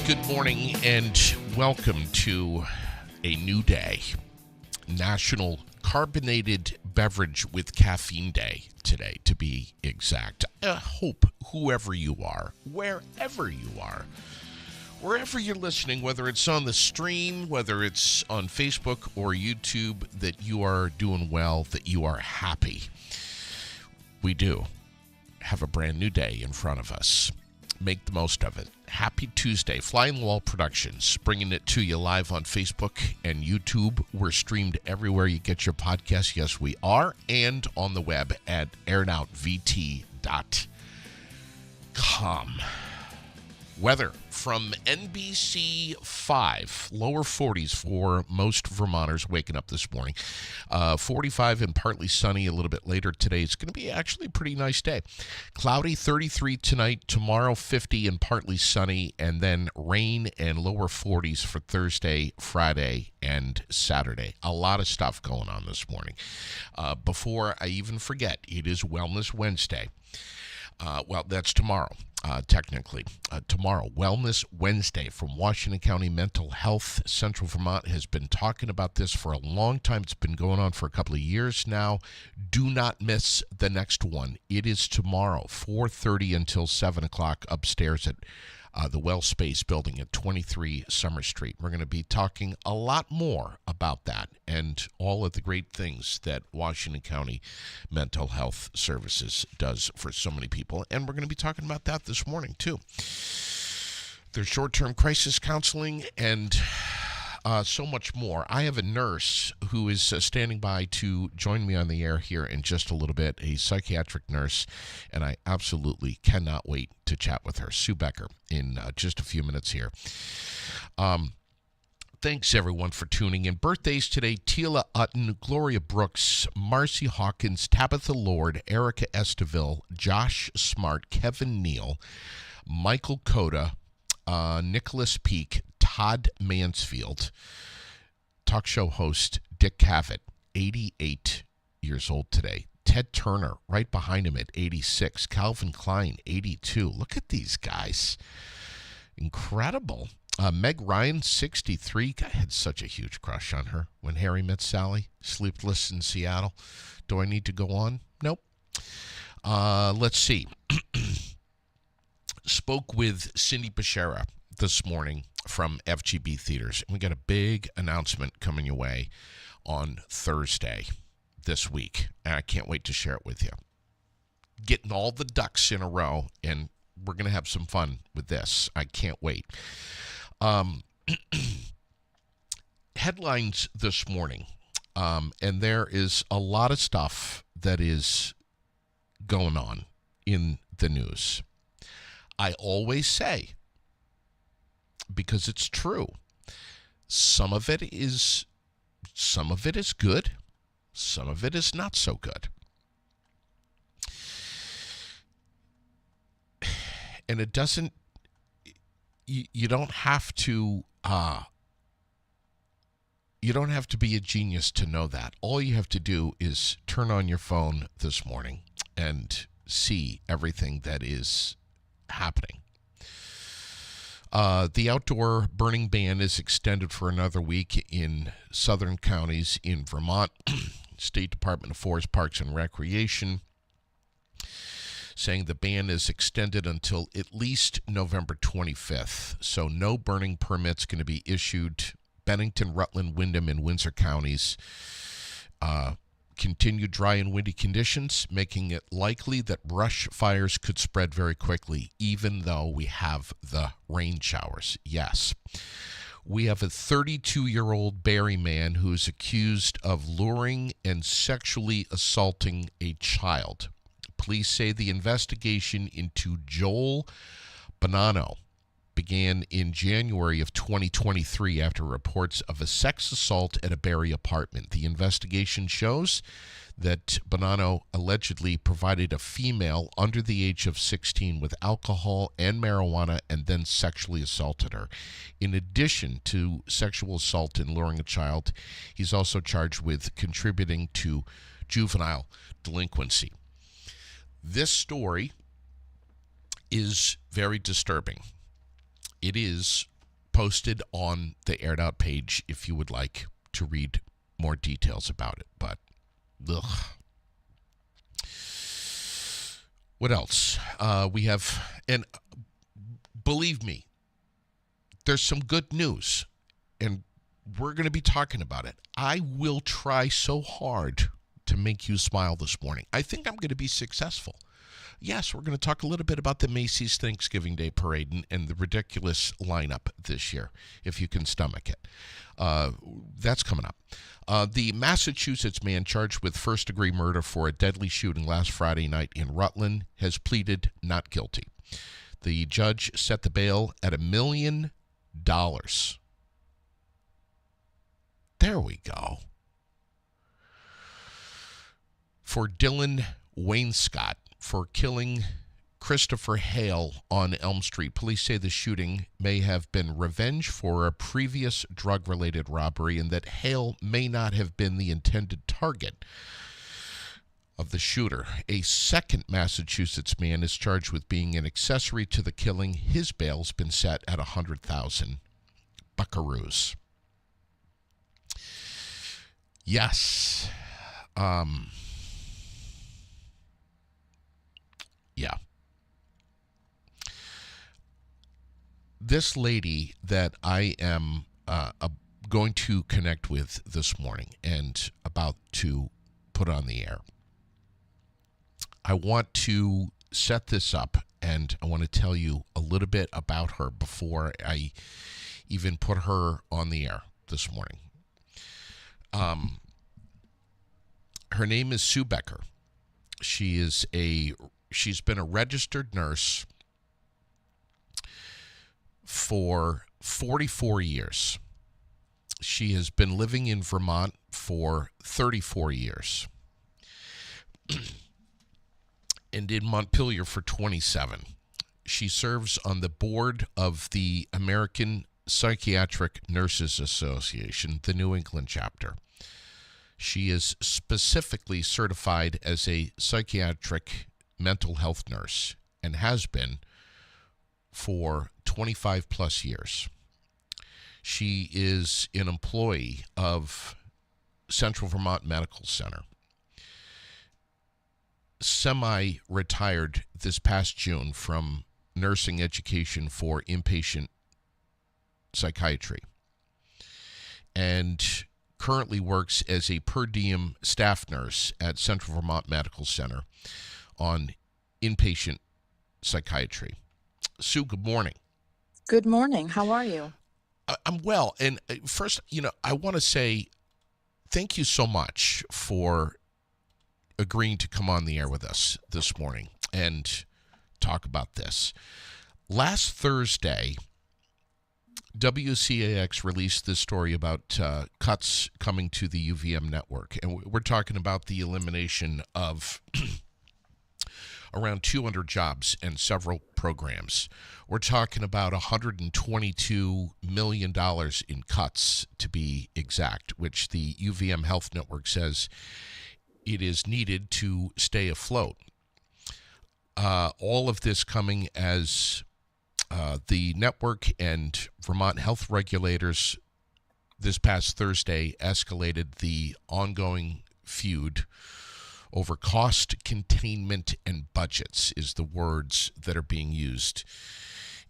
Good morning and welcome to a new day. National Carbonated Beverage with Caffeine Day today, to be exact. I hope whoever you are, wherever you are, wherever you're listening, whether it's on the stream, whether it's on Facebook or YouTube, that you are doing well, that you are happy. We do have a brand new day in front of us. Make the most of it. Happy Tuesday. Flying Wall Productions, bringing it to you live on Facebook and YouTube. We're streamed everywhere you get your podcasts. Yes, we are. And on the web at airedout.vt.com. Weather from NBC 5, lower 40s for most Vermonters waking up this morning. 45 and partly sunny a little bit later today. It's going to be actually a pretty nice day. Cloudy, 33 tonight. Tomorrow, 50 and partly sunny. And then rain and lower 40s for Thursday, Friday, and Saturday. A lot of stuff going on this morning. Before I even forget, it is Wellness Wednesday. Well, that's tomorrow. Technically, tomorrow, Wellness Wednesday from Washington County Mental Health. Central Vermont has been talking about this for a long time. It's been going on for a couple of years now. Do not miss the next one. It is tomorrow, 4:30 until 7 o'clock upstairs at the Well Space building at 23 Summer Street. We're going to be talking a lot more about that and all of the great things that Washington County Mental Health Services does for so many people. And we're going to be talking about that this morning, too. There's short-term crisis counseling and so much more. I have a nurse who is standing by to join me on the air here in just a little bit, a psychiatric nurse, and I absolutely cannot wait to chat with her. Sue Becker in just a few minutes here. Thanks, everyone, for tuning in. Birthdays today: Tila Utton, Gloria Brooks, Marcy Hawkins, Tabitha Lord, Erica Esteville, Josh Smart, Kevin Neal, Michael Coda, Nicholas Peak, Todd Mansfield, talk show host Dick Cavett, 88 years old today. Ted Turner, right behind him at 86. Calvin Klein, 82. Look at these guys. Incredible. Meg Ryan, 63. I had such a huge crush on her when Harry Met Sally. Sleepless in Seattle. Do I need to go on? Nope. Let's see. Spoke with Cindy Bashara this morning from FGB Theaters. And we got a big announcement coming your way on Thursday this week. And I can't wait to share it with you. Getting all the ducks in a row, and we're going to have some fun with this. I can't wait. Headlines this morning. And there is a lot of stuff that is going on in the news. I always say, because it's true, some of it is good, some of it is not so good. And it doesn't, you don't have to be a genius to know that. All you have to do is turn on your phone this morning and see everything that is happening. The outdoor burning ban is extended for another week in southern counties in Vermont. State Department of Forest, Parks, and Recreation saying the ban is extended until at least November 25th. So no burning permits going to be issued. Bennington, Rutland, Windham, and Windsor counties continue dry and windy conditions, making it likely that brush fires could spread very quickly, even though we have the rain showers. Yes. We have a 32-year-old Barry man who is accused of luring and sexually assaulting a child. Police say the investigation into Joel Bonanno began in January of 2023 after reports of a sex assault at a Barry apartment. The investigation shows that Bonanno allegedly provided a female under the age of 16 with alcohol and marijuana and then sexually assaulted her. In addition to sexual assault and luring a child, he's also charged with contributing to juvenile delinquency. This story is very disturbing. It is posted on the Aired Out page if you would like to read more details about it. But, ugh. What else? We have, and believe me, there's some good news, and we're going to be talking about it. I will try so hard to make you smile this morning. I think I'm going to be successful. Yes, we're going to talk a little bit about the Macy's Thanksgiving Day Parade and the ridiculous lineup this year, if you can stomach it. That's coming up. The Massachusetts man charged with first-degree murder for a deadly shooting last Friday night in Rutland has pleaded not guilty. The judge set the bail at $1 million. There we go. For Dylan Wainscott for killing Christopher Hale on Elm Street. Police say the shooting may have been revenge for a previous drug-related robbery and that Hale may not have been the intended target of the shooter. A second Massachusetts man is charged with being an accessory to the killing. His bail's been set at 100,000 buckaroos. Yes. Yeah. This lady that I am going to connect with this morning and about to put on the air, I want to set this up and I want to tell you a little bit about her before I even put her on the air this morning. Her name is Sue Becker. She's been a registered nurse for 44 years. She has been living in Vermont for 34 years. And in Montpelier for 27. She serves on the board of the American Psychiatric Nurses Association, the New England chapter. She is specifically certified as a psychiatric mental health nurse and has been for 25 plus years. She is an employee of Central Vermont Medical Center. Semi-retired this past June from nursing education for inpatient psychiatry, and currently works as a per diem staff nurse at Central Vermont Medical Center on inpatient psychiatry. Sue, good morning. Good morning. How are you? I'm well. And first, I want to say thank you so much for agreeing to come on the air with us this morning and talk about this. Last Thursday, WCAX released this story about cuts coming to the UVM network. And we're talking about the elimination of around 200 jobs and several programs. We're talking about $122 million in cuts, to be exact, which the UVM Health Network says it is needed to stay afloat. All of this coming as the network and Vermont health regulators this past Thursday escalated the ongoing feud over cost containment and budgets, is the words that are being used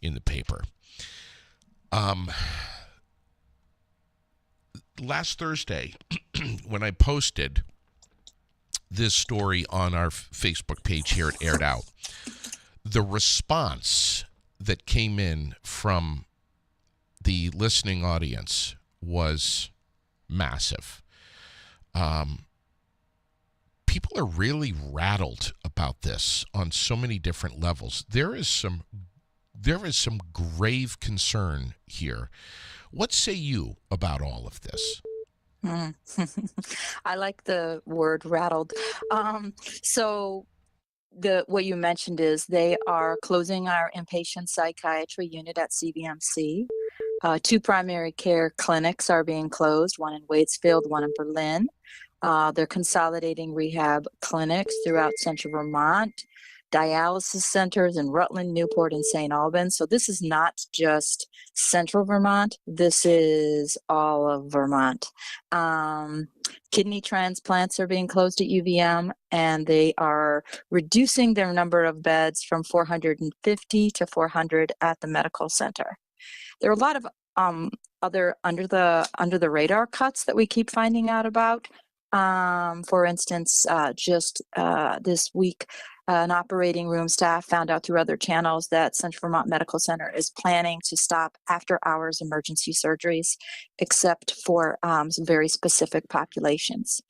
in the paper. Last Thursday, when I posted this story on our Facebook page here at Aired Out, the response that came in from the listening audience was massive. People are really rattled about this on so many different levels. There is some grave concern here. What say you about all of this? I like the word rattled. So what you mentioned is they are closing our inpatient psychiatry unit at CVMC. 2 primary care clinics are being closed, one in Waitsfield, one in Berlin. They're consolidating rehab clinics throughout Central Vermont. dialysis centers in Rutland, Newport, and St. Albans. So this is not just central Vermont. This is all of Vermont. Kidney transplants are being closed at UVM, and they are reducing their number of beds from 450 to 400 at the medical center. There are a lot of other under the radar cuts that we keep finding out about. For instance, just this week, an operating room staff found out through other channels that Central Vermont Medical Center is planning to stop after-hours emergency surgeries, except for some very specific populations.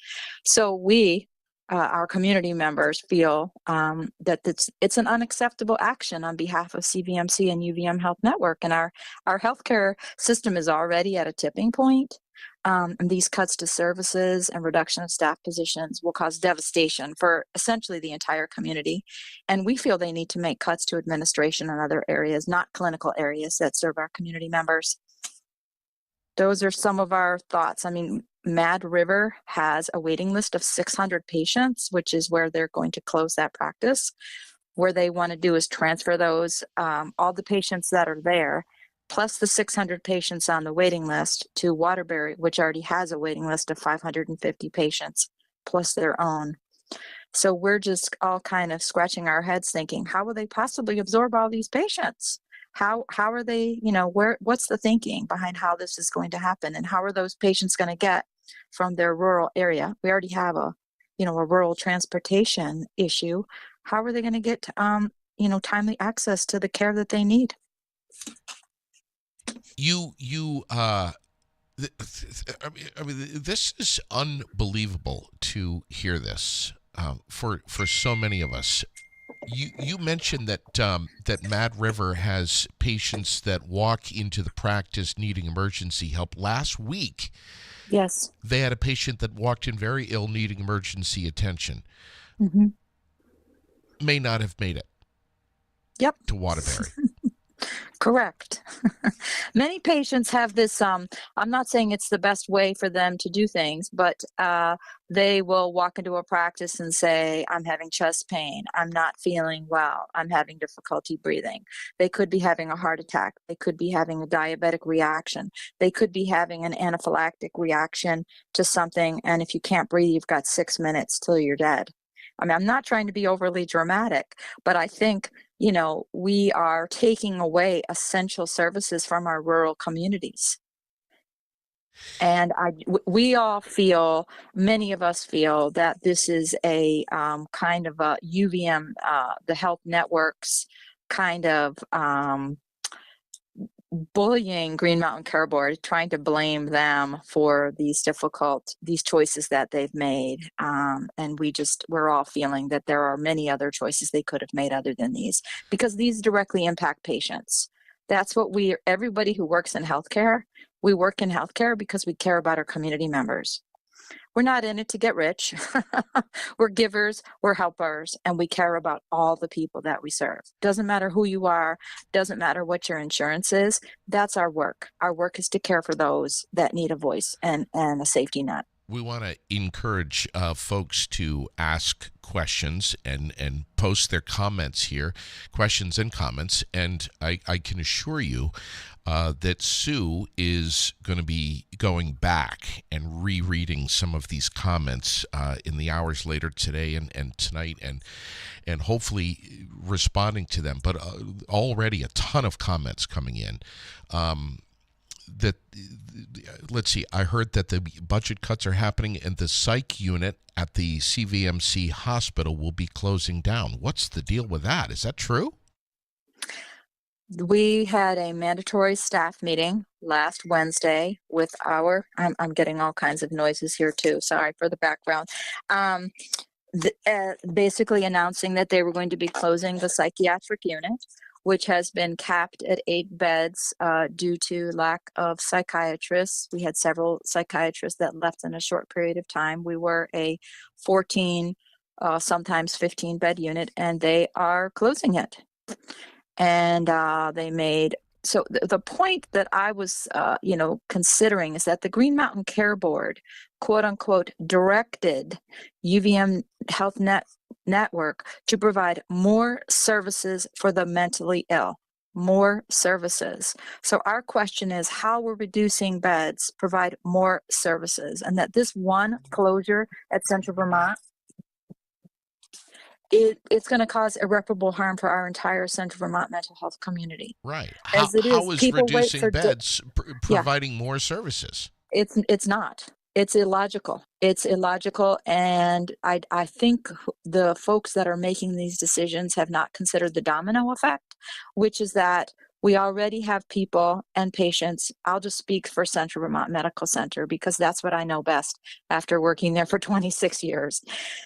So we, our community members, feel that it's an unacceptable action on behalf of CVMC and UVM Health Network, and our healthcare system is already at a tipping point. And these cuts to services and reduction of staff positions will cause devastation for essentially the entire community. And we feel they need to make cuts to administration and other areas, not clinical areas that serve our community members. Those are some of our thoughts. I mean, Mad River has a waiting list of 600 patients, which is where they're going to close that practice. Where they want to do is transfer those, all the patients that are there, plus the 600 patients on the waiting list, to Waterbury, which already has a waiting list of 550 patients, plus their own. So we're just all kind of scratching our heads thinking, how will they possibly absorb all these patients? How are they, what's the thinking behind how this is going to happen? And how are those patients going to get from their rural area? We already have a rural transportation issue. How are they going to get, timely access to the care that they need? This is unbelievable to hear this for so many of us. You mentioned that that Mad River has patients that walk into the practice needing emergency help. Last week, yes, they had a patient that walked in very ill, needing emergency attention. Mm-hmm. May not have made it. Yep. To Waterbury. Correct. Many patients have this, I'm not saying it's the best way for them to do things, but they will walk into a practice and say, I'm having chest pain, I'm not feeling well, I'm having difficulty breathing. They could be having a heart attack. They could be having a diabetic reaction. They could be having an anaphylactic reaction to something. And if you can't breathe, you've got 6 minutes till you're dead. I mean, I'm not trying to be overly dramatic, but I think, we are taking away essential services from our rural communities. And we all feel, many of us feel, that this is a kind of a UVM, the health networks kind of bullying Green Mountain Care Board, trying to blame them for these choices that they've made. And we're all feeling that there are many other choices they could have made other than these, because these directly impact patients. That's what everybody who works in healthcare, we work in healthcare because we care about our community members. We're not in it to get rich. We're givers, we're helpers, and we care about all the people that we serve. Doesn't matter who you are, doesn't matter what your insurance is. That's our work. Our work is to care for those that need a voice and a safety net. We want to encourage folks to ask questions and post their comments here, questions and comments. And I can assure you that Sue is going to be going back and rereading some of these comments in the hours later today and tonight, and hopefully responding to them. But already a ton of comments coming in. Let's see, I heard that the budget cuts are happening and the psych unit at the CVMC hospital will be closing down. What's the deal with that? Is that true? We had a mandatory staff meeting last Wednesday with I'm getting all kinds of noises here too. Sorry for the background. Basically announcing that they were going to be closing the psychiatric unit, which has been capped at 8 beds due to lack of psychiatrists. We had several psychiatrists that left in a short period of time. We were a 14, sometimes 15 bed unit, and they are closing it. And they made, so the point that I was, considering is that the Green Mountain Care Board, quote unquote, directed UVM Health network to provide more services for the mentally ill. More services. So our question is how we're reducing beds, provide more services, and that this one closure at Central Vermont, it's going to cause irreparable harm for our entire Central Vermont mental health community. Right. As it How is, is people wait reducing for beds yeah, providing more services? it's not. It's illogical. It's illogical, and I think the folks that are making these decisions have not considered the domino effect, which is that we already have people and patients. I'll just speak for Central Vermont Medical Center because that's what I know best after working there for 26 years.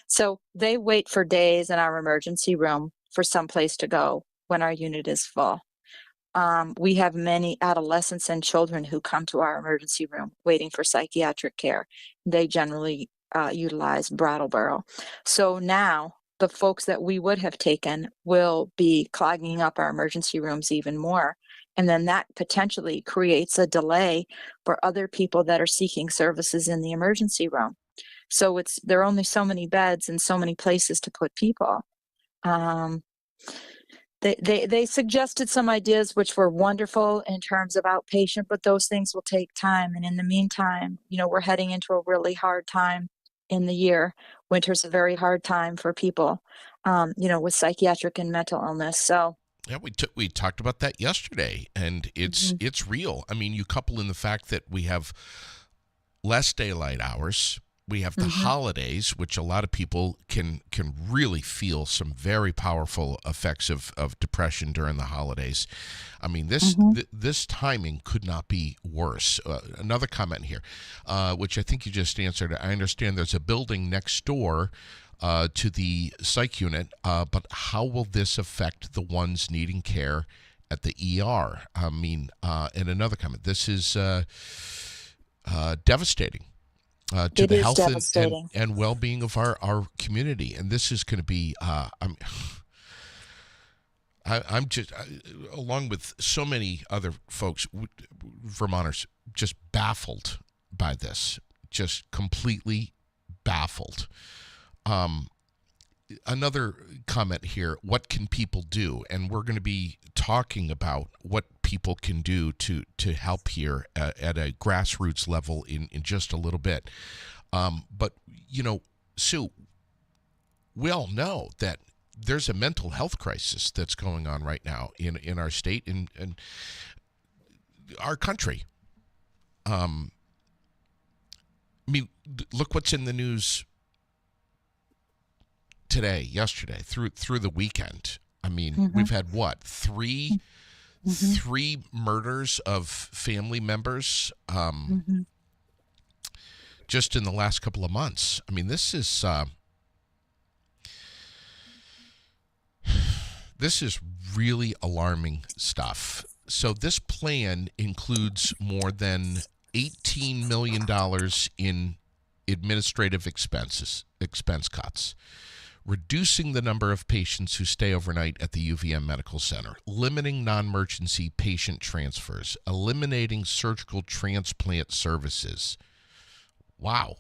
So they wait for days in our emergency room for some place to go when our unit is full. We have many adolescents and children who come to our emergency room waiting for psychiatric care. They generally utilize Brattleboro. So now the folks that we would have taken will be clogging up our emergency rooms even more. And then that potentially creates a delay for other people that are seeking services in the emergency room. So there are only so many beds and so many places to put people. Um, they suggested some ideas which were wonderful in terms of outpatient, but those things will take time. And in the meantime, we're heading into a really hard time in the year. Winter's a very hard time for people, with psychiatric and mental illness. So Yeah, we talked about that yesterday, and it's real. I mean, you couple in the fact that we have less daylight hours. We have the holidays, which a lot of people can really feel some very powerful effects of depression during the holidays. I mean, this timing could not be worse. Another comment here, which I think you just answered. I understand there's a building next door to the psych unit, but how will this affect the ones needing care at the ER? I mean, and another comment. This is devastating. To it the is health devastating. and well-being of our community. And this is going to be, I'm just, along with so many other folks, Vermonters, just baffled by this, just completely baffled. Another comment here, what can people do? And we're going to be talking about what people can do to help here at a grassroots level in just a little bit. But, Sue, we all know that there's a mental health crisis that's going on right now in our state and our country. I mean, look what's in the news today, yesterday, through the weekend. I mean, we've had what, three murders of family members just in the last couple of months. I mean, this is really alarming stuff. So this plan includes more than $18 million in administrative expense cuts, reducing the number of patients who stay overnight at the UVM Medical Center, limiting non-emergency patient transfers, eliminating surgical transplant services. Wow.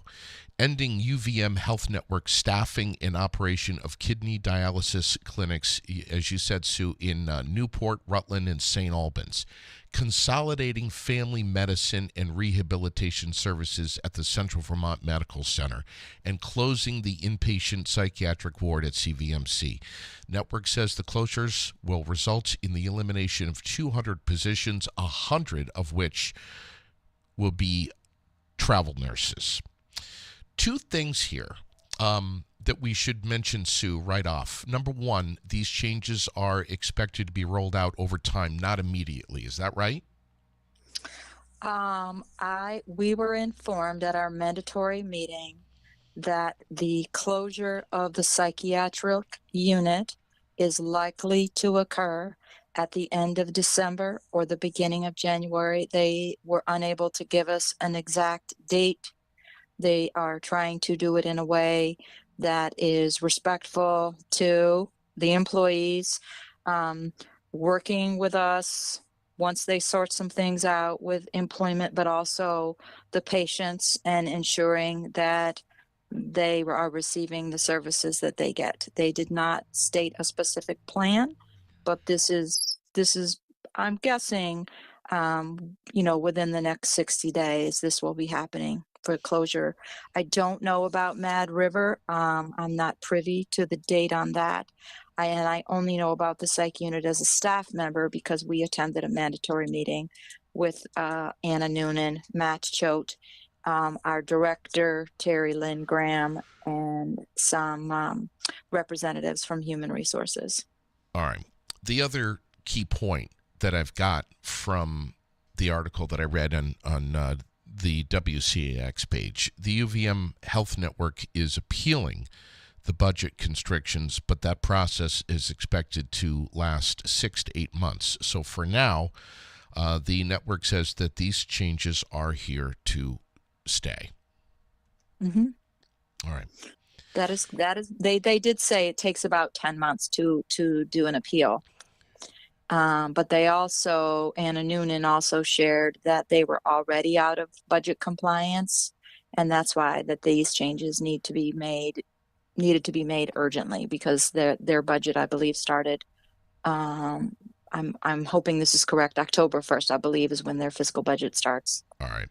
Ending UVM Health Network staffing and operation of kidney dialysis clinics, as you said, Sue, in Newport, Rutland, and St. Albans. Consolidating family medicine and rehabilitation services at the Central Vermont Medical Center, and closing the inpatient psychiatric ward at CVMC. Network says the closures will result in the elimination of 200 positions, 100 of which will be travel nurses. Two things here that we should mention, Sue, right off. Number one, these changes are expected to be rolled out over time, not immediately. Is that right? We were informed at our mandatory meeting that the closure of the psychiatric unit is likely to occur at the end of December or the beginning of January. They were unable to give us an exact date. They are trying to do it in a way that is respectful to the employees, working with us once they sort some things out with employment, but also the patients, and ensuring that they are receiving the services that they get. They did not state a specific plan, but this is I'm guessing, within the next 60 days, this will be happening for closure. I don't know about Mad River. I'm not privy to the date on that. I only know about the psych unit as a staff member because we attended a mandatory meeting with Anna Noonan, Matt Choate, our director, Terry Lynn Graham, and some representatives from Human Resources. All right. The other key point that I've got from the article that I read on the WCAX page, the UVM Health Network is appealing the budget constrictions, but that process is expected to last 6 to 8 months. So for now, the network says that these changes are here to stay. Mm-hmm. All right. That is they did say it takes about 10 months to do an appeal. But they also, Anna Noonan also shared that they were already out of budget compliance, and that's why that these changes needed to be made urgently because their budget, I believe, started. I'm hoping this is correct. October 1st, I believe, is when their fiscal budget starts. All right.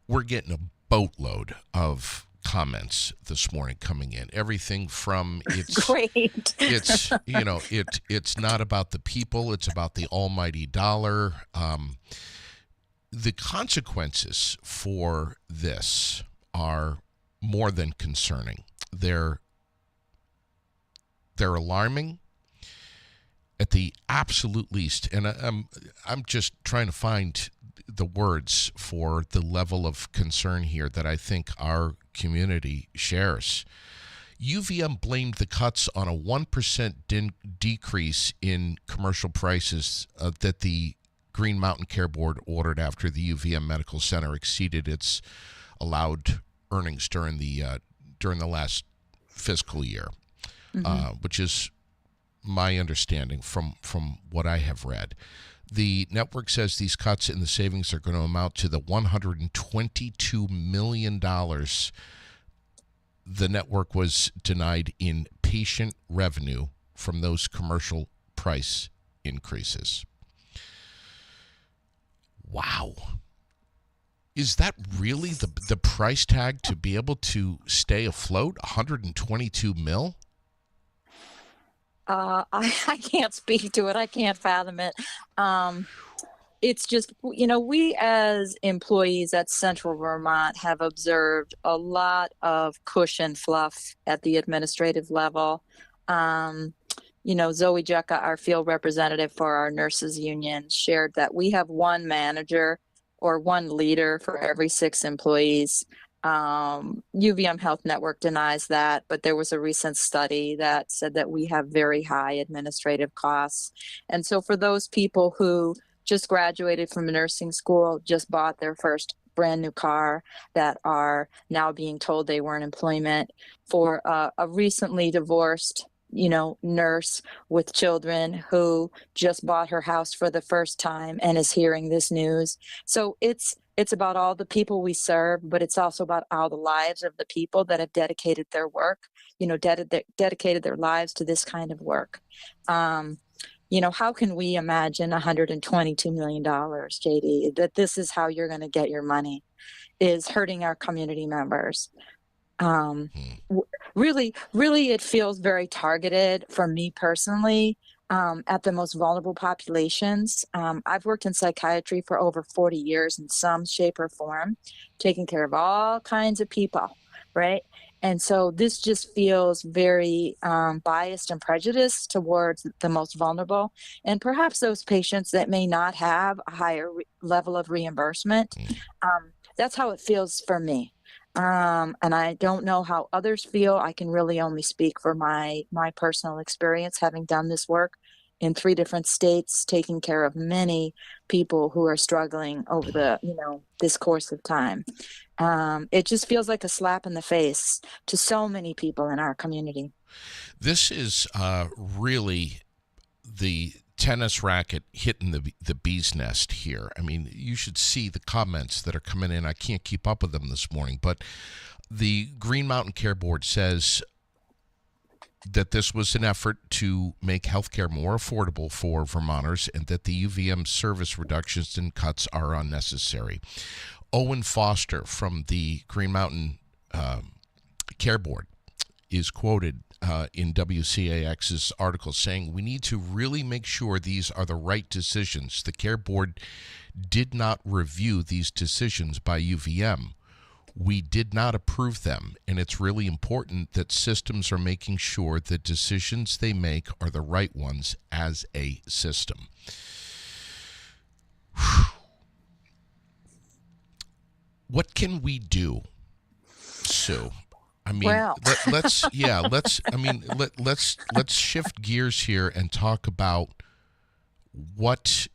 We're getting a boatload of comments this morning coming in. Everything from Great. it's not about the people, it's about the almighty dollar. The consequences for this are more than concerning. They're alarming at the absolute least, and I'm just trying to find the words for the level of concern here that I think our community shares. UVM blamed the cuts on a 1% decrease in commercial prices that the Green Mountain Care Board ordered after the UVM Medical Center exceeded its allowed earnings during the last fiscal year, which is my understanding from what I have read. The network says these cuts in the savings are going to amount to the $122 million the network was denied in patient revenue from those commercial price increases. Wow. Is that really the price tag to be able to stay afloat? 122 mil? I can't speak to it. I can't fathom it. It's just, we as employees at Central Vermont have observed a lot of cushion fluff at the administrative level. Zoe Jecka, our field representative for our nurses union, shared that we have one manager or one leader for every 6 employees. UVM Health Network denies that, but there was a recent study that said that we have very high administrative costs. And so for those people who just graduated from nursing school, just bought their first brand new car, that are now being told they weren't employment, for a recently divorced nurse with children who just bought her house for the first time and is hearing this news. So it's about all the people we serve, but it's also about all the lives of the people that have dedicated their work, dedicated their lives to this kind of work. How can we imagine $122 million, JD, that this is how you're going to get your money, is hurting our community members. Really, it feels very targeted for me personally. At the most vulnerable populations. I've worked in psychiatry for over 40 years in some shape or form, taking care of all kinds of people, right? And so this just feels very biased and prejudiced towards the most vulnerable, and perhaps those patients that may not have a higher level of reimbursement. That's how it feels for me. And I don't know how others feel. I can really only speak for my personal experience, having done this work in 3 different states, taking care of many people who are struggling over this course of time. It just feels like a slap in the face to so many people in our community. This is really the tennis racket hitting the bee's nest here. I mean, you should see the comments that are coming in. I can't keep up with them this morning, but the Green Mountain Care Board says that this was an effort to make healthcare more affordable for Vermonters and that the UVM service reductions and cuts are unnecessary. Owen Foster from the Green Mountain Care Board is quoted in WCAX's article saying, "We need to really make sure these are the right decisions. The Care Board did not review these decisions by UVM. We did not approve them, and it's really important that systems are making sure the decisions they make are the right ones as a system." What can we do, Sue? I mean, Well, let's shift gears here and talk about what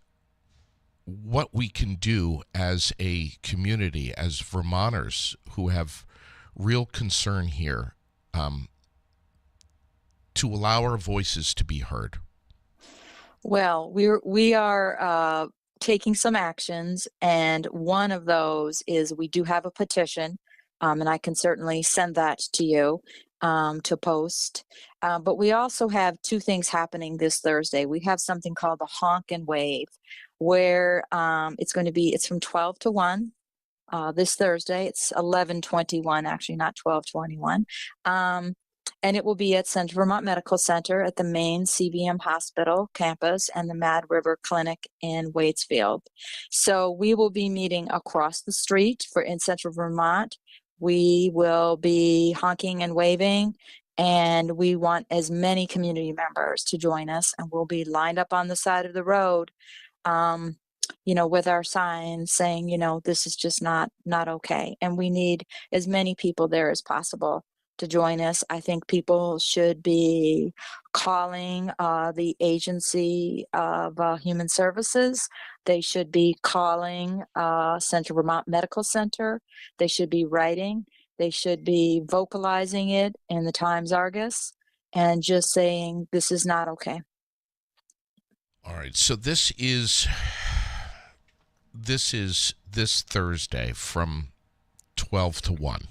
we can do as a community, as Vermonters who have real concern here, to allow our voices to be heard. well, we are taking some actions, and one of those is we do have a petition, and I can certainly send that to you to post. But we also have two things happening this Thursday. We have something called the Honk and Wave, where it's from 12 to 1 this Thursday. It's 11:21, actually, not 12:21. And it will be at Central Vermont Medical Center at the main CVM Hospital campus and the Mad River Clinic in Waitsfield. So we will be meeting across the street in Central Vermont. We will be honking and waving, and we want as many community members to join us, and we'll be lined up on the side of the road, with our signs saying, this is just not okay. And we need as many people there as possible to join us. I think people should be calling the Agency of Human Services. They should be calling Central Vermont Medical Center. They should be writing. They should be vocalizing it in the Times Argus and just saying, this is not okay. All right. So this is this Thursday from 12 to 1.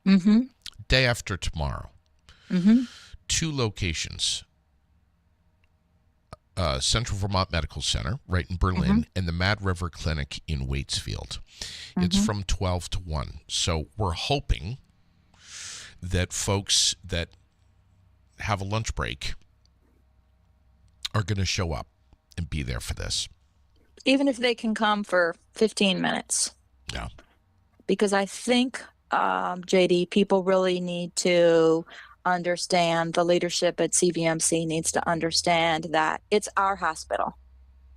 Mm-hmm. Day after tomorrow. Mm-hmm. Two locations. Central Vermont Medical Center, right in Berlin, Mm-hmm. and the Mad River Clinic in Waitsfield. Mm-hmm. It's from 12 to 1. So we're hoping that folks that have a lunch break are going to show up and be there for this. Even if they can come for 15 minutes. Yeah. Because I think, JD, people really need to understand, the leadership at CVMC needs to understand that it's our hospital.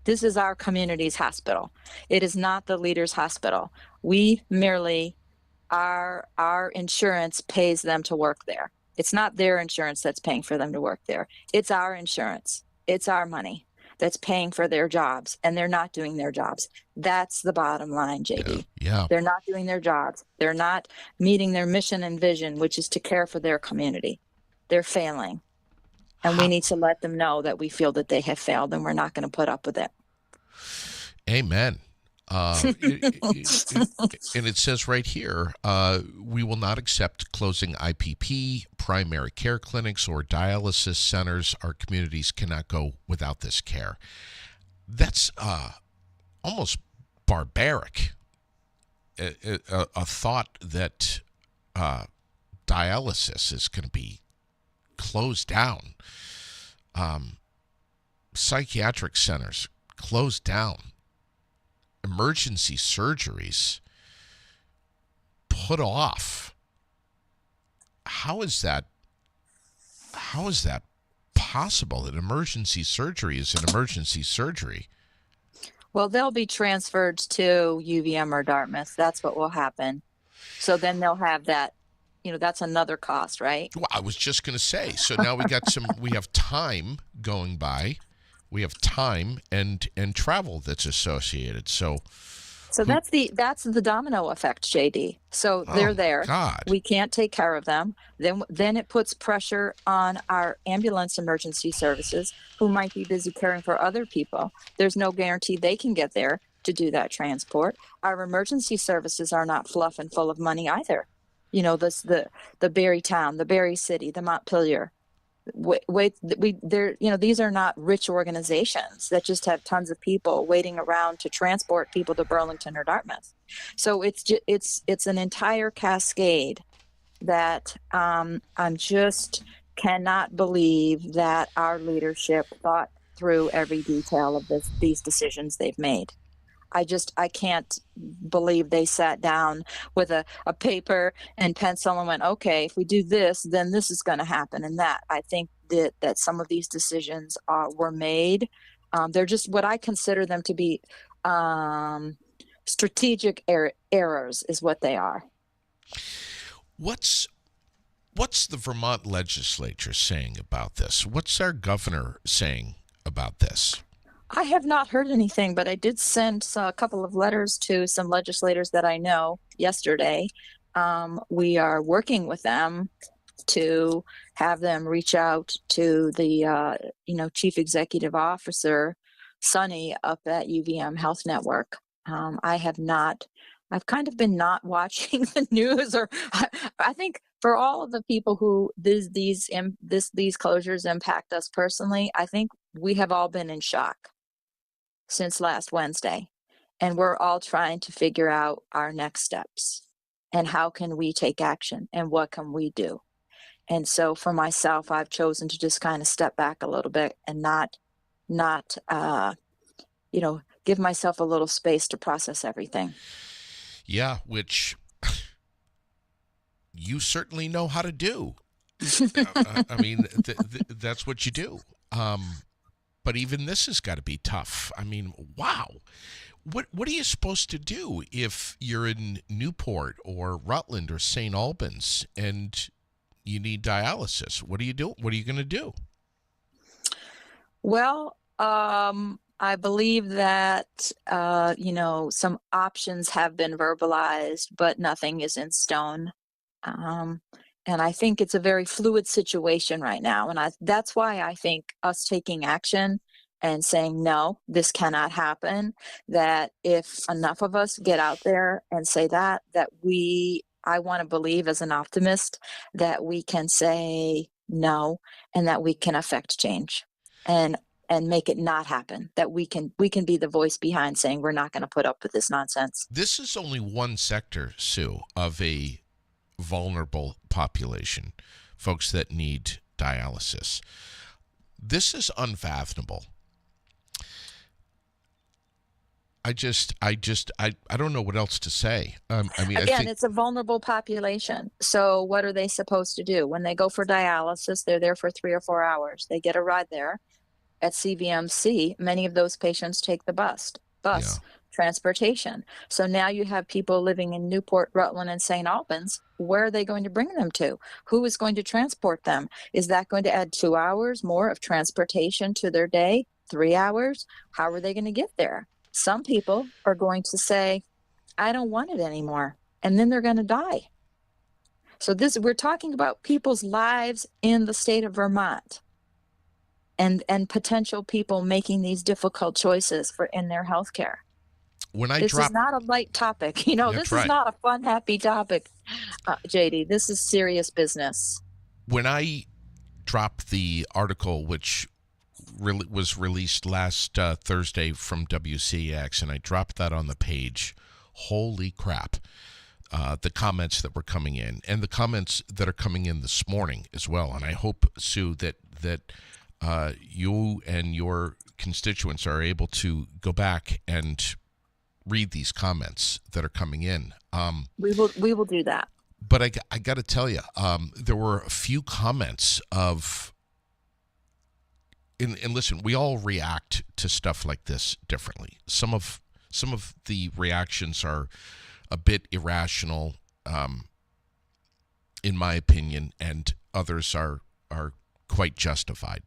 This is our community's hospital. It is not the leader's hospital. We merely, our insurance pays them to work there. It's not their insurance that's paying for them to work there. It's our insurance. It's our money that's paying for their jobs, and they're not doing their jobs. That's the bottom line, JD. Yeah. They're not doing their jobs. They're not meeting their mission and vision, which is to care for their community. They're failing. And we need to let them know that we feel that they have failed, and we're not going to put up with it. Amen. And it says right here, we will not accept closing IPP, primary care clinics, or dialysis centers. Our communities cannot go without this care. That's almost barbaric. A thought that dialysis is going to be closed down. Psychiatric centers closed down. Emergency surgeries put off. How is that possible? That emergency surgery is an emergency surgery. Well, they'll be transferred to UVM or Dartmouth. That's what will happen. So then they'll have that, that's another cost, right? Well, I was just going to say, so now we have time going by. We have time and travel that's associated. So So who, that's the domino effect, JD. So oh they're my there. God. We can't take care of them. Then it puts pressure on our ambulance emergency services who might be busy caring for other people. There's no guarantee they can get there to do that transport. Our emergency services are not fluff and full of money either. You know, the Berry Town, the Berry City, the Montpelier. These are not rich organizations that just have tons of people waiting around to transport people to Burlington or Dartmouth. So it's an entire cascade that I'm just cannot believe that our leadership thought through every detail of these decisions they've made. I can't believe they sat down with a paper and pencil and went, okay, if we do this, then this is going to happen and that. I think that some of these decisions were made. They're just what I consider them to be strategic errors is what they are. What's the Vermont legislature saying about this? What's our governor saying about this? I have not heard anything, but I did send a couple of letters to some legislators that I know yesterday. We are working with them to have them reach out to the chief executive officer, Sonny, up at UVM Health Network. I have not. I've kind of been not watching the news, or I think for all of the people who these closures impact us personally, I think we have all been in shock since last Wednesday, and we're all trying to figure out our next steps and how can we take action and what can we do. And so for myself, I've chosen to just kind of step back a little bit and not give myself a little space to process everything. Yeah, which you certainly know how to do. I mean, that's what you do. But even this has got to be tough. I mean, wow. What are you supposed to do if you're in Newport or Rutland or St. Albans and you need dialysis? What do you do? What are you going to do? Well, I believe that some options have been verbalized, but nothing is in stone. And I think it's a very fluid situation right now. And that's why I think us taking action and saying, no, this cannot happen, that if enough of us get out there and say that I want to believe as an optimist that we can say no and that we can affect change and make it not happen, that we can be the voice behind saying we're not going to put up with this nonsense. This is only one sector, Sue, of a vulnerable population, folks that need dialysis. This is unfathomable. I don't know what else to say. Again, it's a vulnerable population. So what are they supposed to do? When they go for dialysis, they're there for 3 or 4 hours. They get a ride there. At CVMC, many of those patients take the bus transportation. So now you have people living in Newport, Rutland, and St. Albans. Where are they going to bring them to? Who is going to transport them? Is that going to add 2 hours more of transportation to their day? 3 hours? How are they going to get there? Some people are going to say, I don't want it anymore. And then they're going to die. So we're talking about people's lives in the state of Vermont. And potential people making these difficult choices in their healthcare. This is not a light topic. This is not a fun, happy topic, JD. This is serious business. When I dropped the article, which was released last Thursday from WCX, and I dropped that on the page, holy crap. The comments that were coming in and the comments that are coming in this morning as well. And I hope, Sue, that you and your constituents are able to go back and read these comments that are coming in. We will do that. But I got to tell you, there were a few comments of, and listen, we all react to stuff like this differently. Some of the reactions are a bit irrational, in my opinion, and others are quite justified.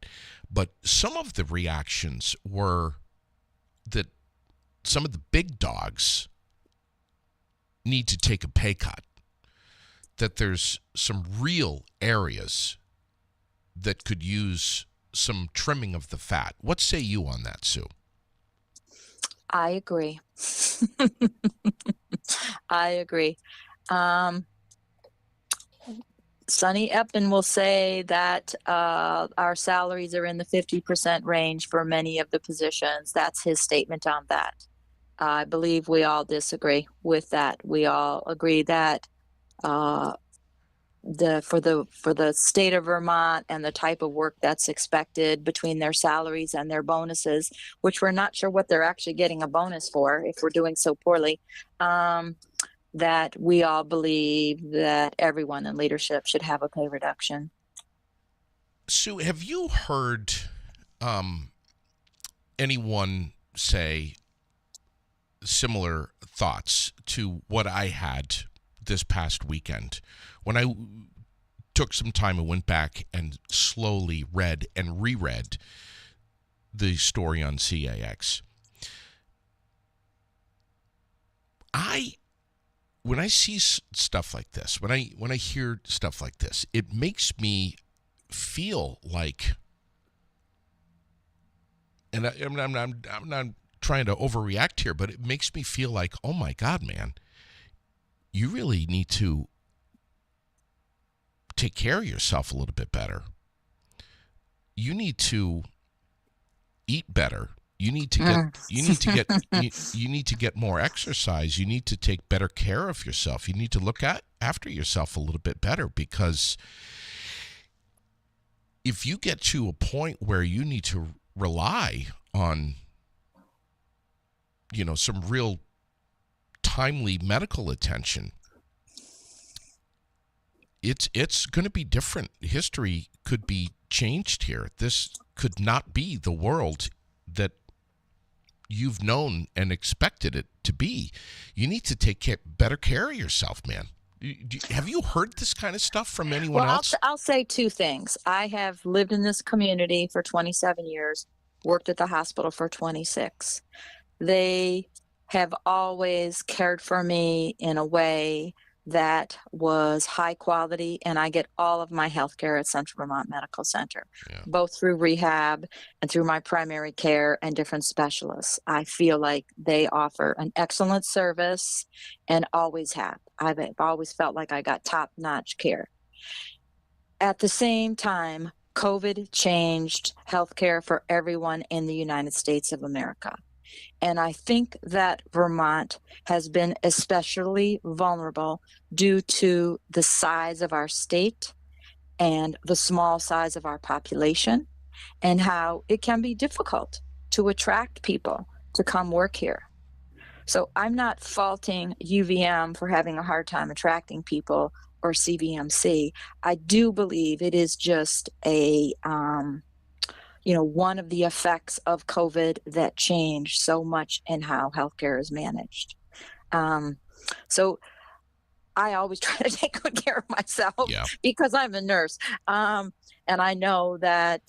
But some of the reactions were that some of the big dogs need to take a pay cut, that there's some real areas that could use some trimming of the fat. What say you on that, Sue? I agree. I agree. Um, Sonny Eppen will say that our salaries are in the 50% range for many of the positions. That's his statement on that. I believe we all disagree with that. We all agree that uh, for the state of Vermont and the type of work that's expected between their salaries and their bonuses, which we're not sure what they're actually getting a bonus for if we're doing so poorly. That we all believe that everyone in leadership should have a pay reduction. Sue, have you heard anyone say similar thoughts to what I had this past weekend when I took some time and went back and slowly read and reread the story on CAX? When I see stuff like this, when I hear stuff like this, it makes me feel like, and I'm not trying to overreact here, but it makes me feel like, oh my God, man, you really need to take care of yourself a little bit better. You need to eat better. You need to get more exercise. You need to take better care of yourself. You need to look after yourself a little bit better, because if you get to a point where you need to rely on, some real timely medical attention, it's going to be different. History could be changed here. This could not be the world that you've known and expected it to be. You need to take better care of yourself, man. Have you heard this kind of stuff from anyone else? I'll say two things. I have lived in this community for 27 years, worked at the hospital for 26. They have always cared for me in a way that was high quality, and I get all of my health care at Central Vermont Medical Center, both through rehab and through my primary care and different specialists. I feel like they offer an excellent service and always have. I've always felt like I got top-notch care. At the same time, COVID changed healthcare for everyone in the United States of America. And I think that Vermont has been especially vulnerable due to the size of our state and the small size of our population, and how it can be difficult to attract people to come work here. So I'm not faulting UVM for having a hard time attracting people, or CVMC. I do believe it is just one of the effects of COVID that changed so much in how healthcare is managed. So I always try to take good care of myself because I'm a nurse. And I know that,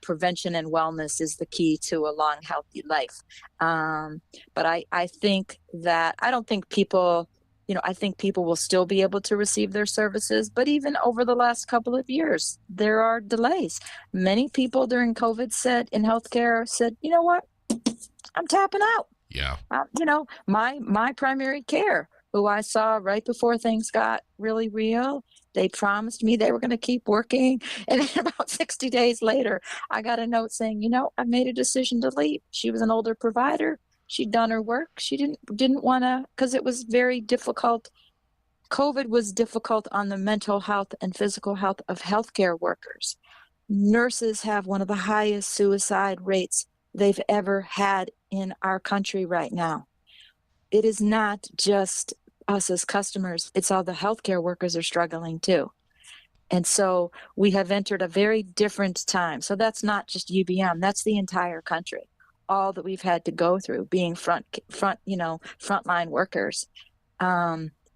prevention and wellness is the key to a long, healthy life. But I think that I don't think people, I think people will still be able to receive their services. But even over the last couple of years, there are delays. Many people during COVID in healthcare said, you know what, I'm tapping out. Yeah. My primary care, who I saw right before things got really real, they promised me they were going to keep working. And then about 60 days later, I got a note saying, I've made a decision to leave. She was an older provider. She'd done her work. She didn't want to, because it was very difficult. COVID was difficult on the mental health and physical health of healthcare workers. Nurses have one of the highest suicide rates they've ever had in our country right now. It is not just us as customers, it's all the healthcare workers are struggling too. And so we have entered a very different time. So that's not just UVM, that's the entire country. All that we've had to go through, being frontline workers,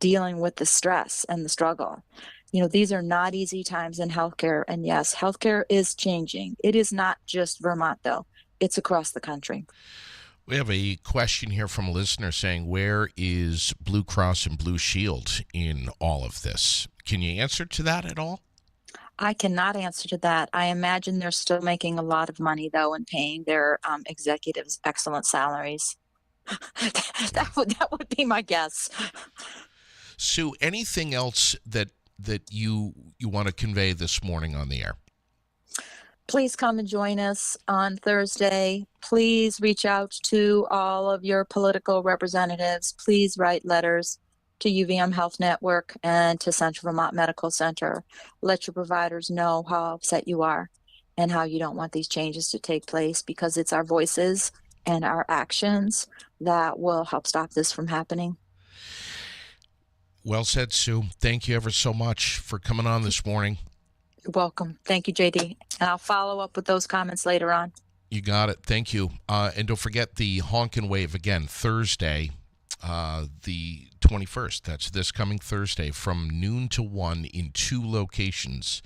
dealing with the stress and the struggle. These are not easy times in healthcare. And yes, healthcare is changing. It is not just Vermont, though. It's across the country. We have a question here from a listener saying, where is Blue Cross and Blue Shield in all of this? Can you answer to that at all? I cannot answer to that. I imagine they're still making a lot of money, though, and paying their executives excellent salaries. That would be my guess. Sue, anything else that you want to convey this morning on the air? Please come and join us on Thursday. Please reach out to all of your political representatives. Please write letters to UVM Health Network and to Central Vermont Medical Center. Let your providers know how upset you are and how you don't want these changes to take place, because it's our voices and our actions that will help stop this from happening. Well said, Sue. Thank you ever so much for coming on this morning. You're welcome. Thank you, JD. And I'll follow up with those comments later on. You got it. Thank you. And don't forget the Honk and Wave again, Thursday, the 21st. That's this coming Thursday from noon to 1 in 2 locations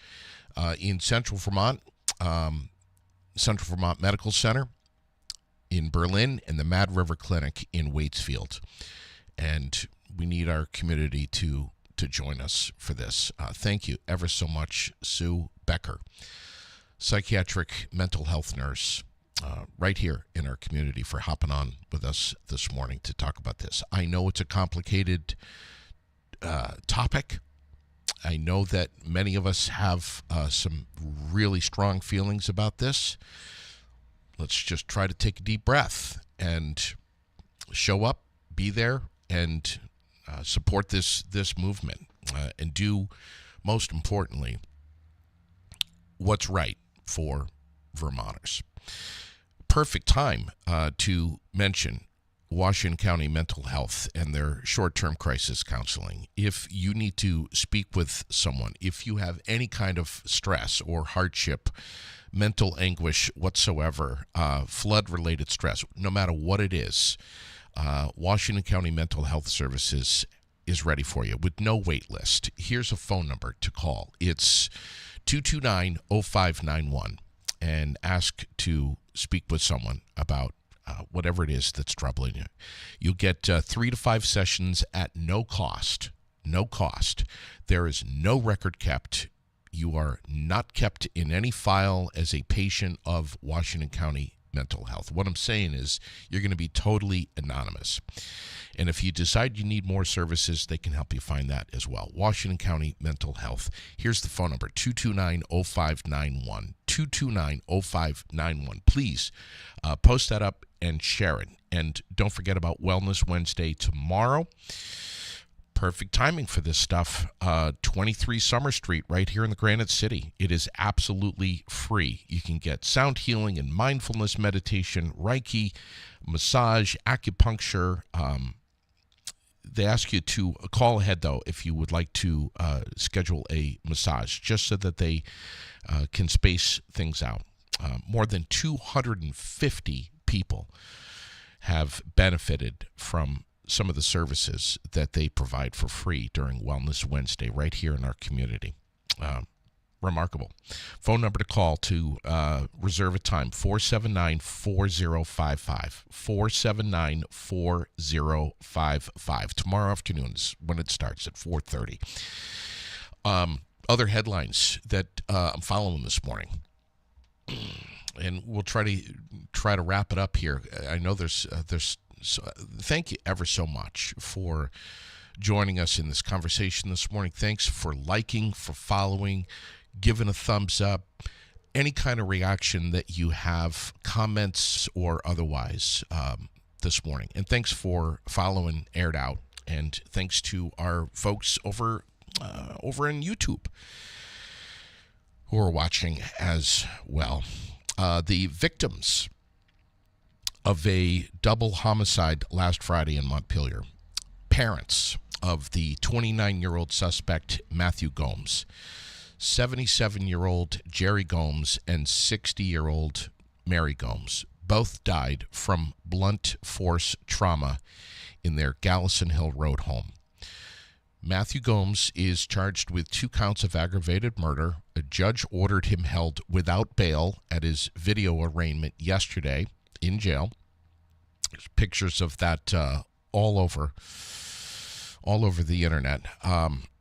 in Central Vermont, Central Vermont Medical Center in Berlin, and the Mad River Clinic in Waitsfield. And we need our community to join us for this. Thank you ever so much, Sue Becker, psychiatric mental health nurse, right here in our community, for hopping on with us this morning to talk about this. I know it's a complicated topic. I know that many of us have some really strong feelings about this. Let's just try to take a deep breath and show up, be there, and support this movement, and do, most importantly, what's right for Vermonters. Perfect time to mention Washington County Mental Health and their short-term crisis counseling. If you need to speak with someone, if you have any kind of stress or hardship, mental anguish whatsoever, flood-related stress, no matter what it is, Washington County Mental Health Services is ready for you with no wait list. Here's a phone number to call. It's 229-0591, and ask to speak with someone about whatever it is that's troubling you. You'll get 3 to 5 sessions at no cost. No cost. There is no record kept. You are not kept in any file as a patient of Washington County Mental Health. What I'm saying is you're going to be totally anonymous. And if you decide you need more services, they can help you find that as well. Washington County Mental Health. Here's the phone number, 229-0591, 229-0591. Please post that up and share it. And don't forget about Wellness Wednesday tomorrow. Perfect timing for this stuff. 23 Summer Street right here in the Granite City. It is absolutely free. You can get sound healing and mindfulness meditation, Reiki, massage, acupuncture. They ask you to call ahead, though, if you would like to schedule a massage, just so that they can space things out. More than 250 people have benefited from some of the services that they provide for free during Wellness Wednesday right here in our community. Remarkable. Phone number to call to reserve a time, 479-4055. 479-4055. Tomorrow afternoon is when it starts at 4:30. Other headlines that I'm following this morning, and we'll try to wrap it up here. I know there's so thank you ever so much for joining us in this conversation this morning. Thanks for liking, for following, giving a thumbs up, any kind of reaction that you have, comments or otherwise, this morning. And thanks for following Aired Out, and thanks to our folks over in YouTube who are watching as well. The victims of a double homicide last Friday in Montpelier, parents of the 29-year-old suspect Matthew Gomes, 77-year-old Jerry Gomes, and 60-year-old Mary Gomes, both died from blunt force trauma in their Gallison Hill Road home. Matthew Gomes is charged with 2 counts of aggravated murder. A judge ordered him held without bail at his video arraignment yesterday in jail. There's pictures of that all over the internet.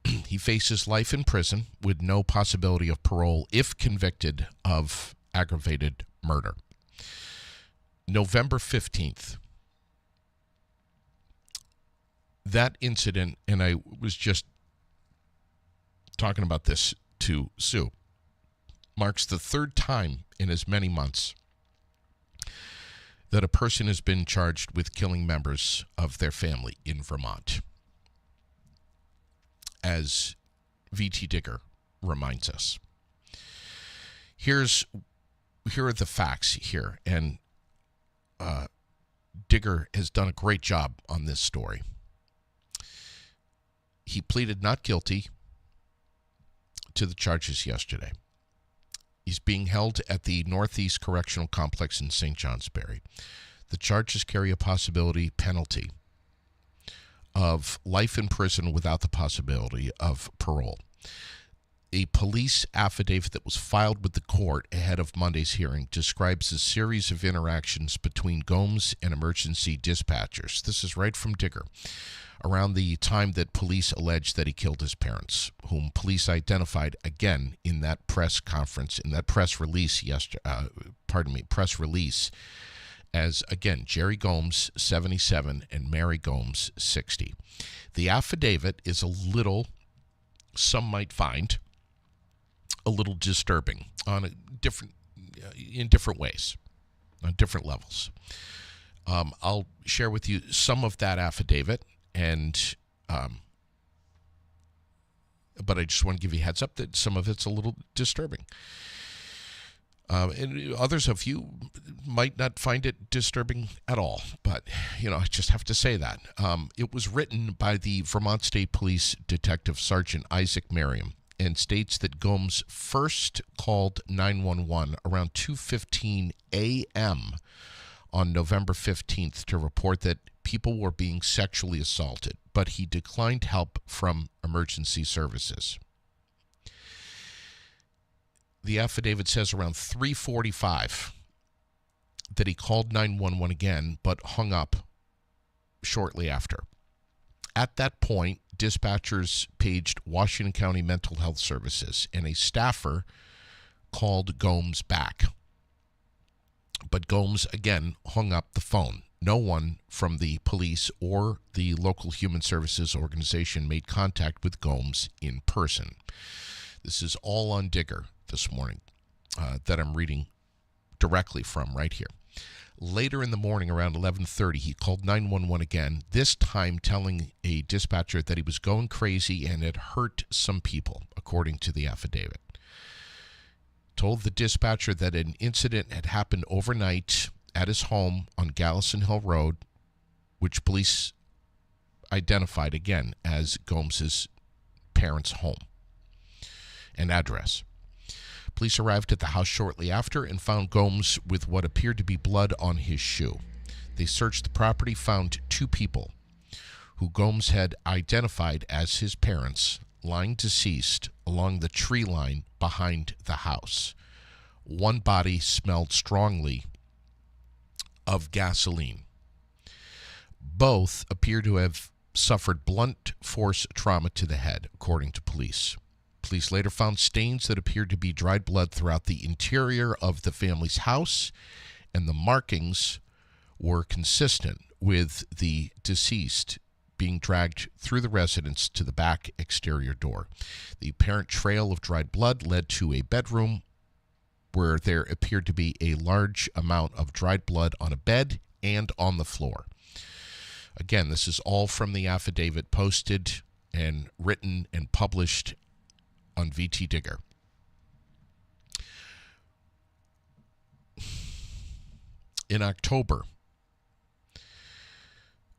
He faces life in prison with no possibility of parole if convicted of aggravated murder. November 15th. That incident, and I was just talking about this to Sue, marks the third time in as many months that a person has been charged with killing members of their family in Vermont. As V.T. Digger reminds us. Here are the facts here, and Digger has done a great job on this story. He pleaded not guilty to the charges yesterday. He's being held at the Northeast Correctional Complex in St. Johnsbury. The charges carry a penalty of life in prison without the possibility of parole. A police affidavit that was filed with the court ahead of Monday's hearing describes a series of interactions between Gomes and emergency dispatchers. This is right from Digger. Around the time that police alleged that he killed his parents, whom police identified again in that press conference, in that press release as, again, Jerry Gomes, 77, and Mary Gomes, 60. The affidavit is a little, some might find, a little disturbing in different ways, on different levels. I'll share with you some of that affidavit, and but I just want to give you a heads up that some of it's a little disturbing. And others of you might not find it disturbing at all, but, I just have to say that. It was written by the Vermont State Police Detective Sergeant Isaac Merriam and states that Gomes first called 911 around 2:15 a.m. on November 15th to report that people were being sexually assaulted, but he declined help from emergency services. The affidavit says around 3:45 that he called 911 again, but hung up shortly after. At that point, dispatchers paged Washington County Mental Health Services, and a staffer called Gomes back. But Gomes again hung up the phone. No one from the police or the local human services organization made contact with Gomes in person. This is all on Digger this morning that I'm reading directly from right here. Later in the morning, around 11:30, he called 911 again, this time telling a dispatcher that he was going crazy and had hurt some people, according to the affidavit. Told the dispatcher that an incident had happened overnight at his home on Gallison Hill Road, which police identified again as Gomes's parents' home and address. Police arrived at the house shortly after and found Gomes with what appeared to be blood on his shoe. They searched the property, found two people who Gomes had identified as his parents lying deceased along the tree line behind the house. One body smelled strongly of gasoline. Both appear to have suffered blunt force trauma to the head, according to police. Police later found stains that appeared to be dried blood throughout the interior of the family's house, and the markings were consistent with the deceased being dragged through the residence to the back exterior door. The apparent trail of dried blood led to a bedroom where there appeared to be a large amount of dried blood on a bed and on the floor. Again, this is all from the affidavit posted and written and published on VT Digger. In October,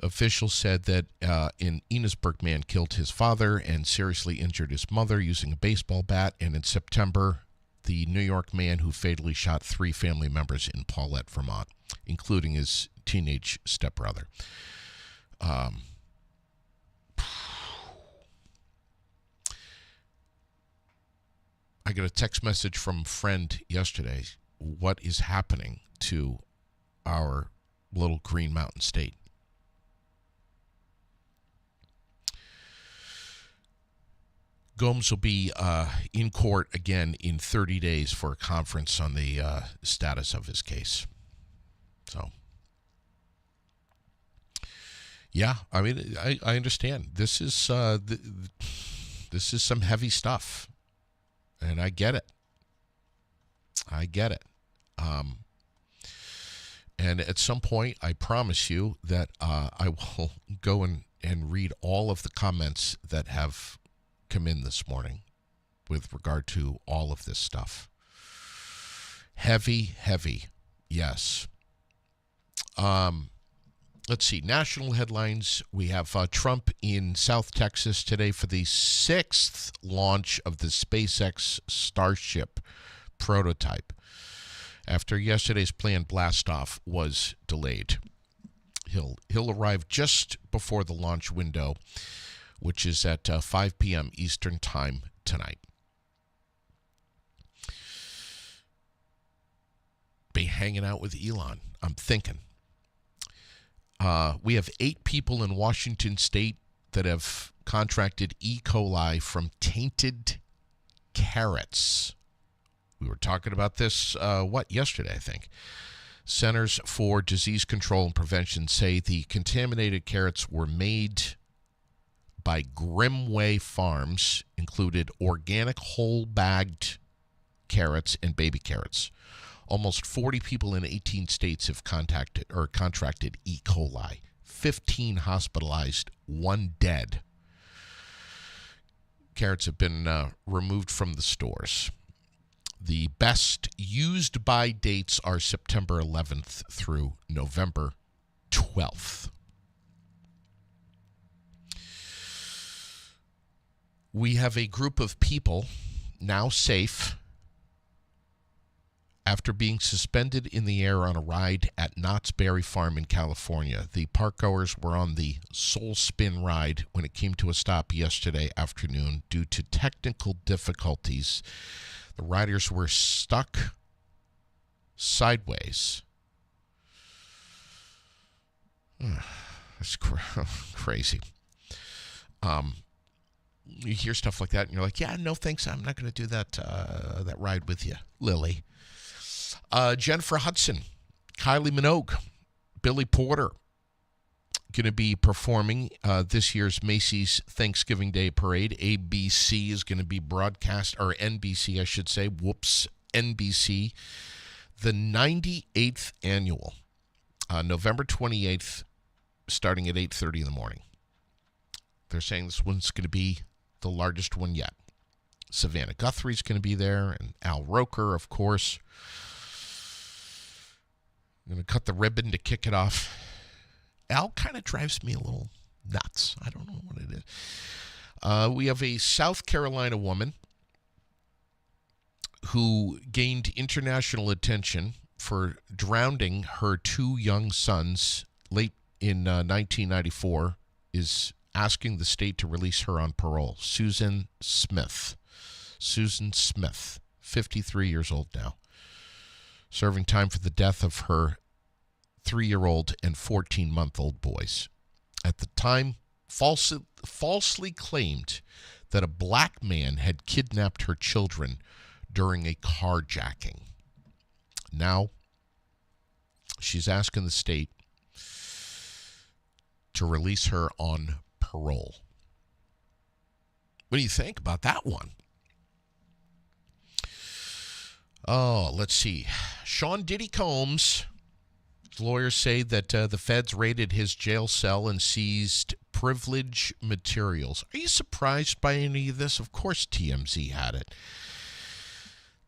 officials said that an Enosburg man killed his father and seriously injured his mother using a baseball bat. And in September, the New York man who fatally shot 3 family members in Paulette, Vermont, including his teenage stepbrother. I got a text message from a friend yesterday. What is happening to our little Green Mountain State. Gomes will be in court again in 30 days for a conference on the status of his case. So, yeah, I mean, I understand. This is this is some heavy stuff, and I get it. And at some point, I promise you that I will go and read all of the comments that have come in this morning with regard to all of this stuff. Heavy, yes. Let's see, national headlines. We have Trump in South Texas today for the 6th launch of the SpaceX Starship prototype, after yesterday's planned blastoff was delayed. He'll arrive just before the launch window, which is at 5 p.m. Eastern Time tonight. Be hanging out with Elon, I'm thinking. We have 8 people in Washington State that have contracted E. coli from tainted carrots. We were talking about this, yesterday, I think. Centers for Disease Control and Prevention say the contaminated carrots were made by Grimway Farms, included organic whole-bagged carrots and baby carrots. Almost 40 people in 18 states have contracted E. coli. 15 hospitalized, 1 dead. Carrots have been removed from the stores. The best used by dates are September 11th through November 12th. We have a group of people now safe after being suspended in the air on a ride at Knott's Berry Farm in California. The parkgoers were on the Soul Spin ride when it came to a stop yesterday afternoon due to technical difficulties. The riders were stuck sideways. That's crazy. You hear stuff like that, and you're like, yeah, no thanks, I'm not going to do that ride with you, Lily. Jennifer Hudson, Kylie Minogue, Billy Porter going to be performing this year's Macy's Thanksgiving Day Parade. ABC is going to be broadcast, or NBC, I should say. NBC. The 98th annual, November 28th, starting at 8:30 in the morning. They're saying this one's going to be the largest one yet. Savannah Guthrie's going to be there, and Al Roker, of course. I'm going to cut the ribbon to kick it off. Al kind of drives me a little nuts. I don't know what it is. We have a South Carolina woman who gained international attention for drowning her 2 young sons late in 1994, is asking the state to release her on parole. Susan Smith, 53 years old now, serving time for the death of her 3-year-old and 14-month-old boys. At the time, falsely claimed that a black man had kidnapped her children during a carjacking. Now, she's asking the state to release her on parole. What do you think about that one? Oh, let's see. Sean Diddy Combs. Lawyers say that the feds raided his jail cell and seized privilege materials. Are you surprised by any of this? Of course TMZ had it.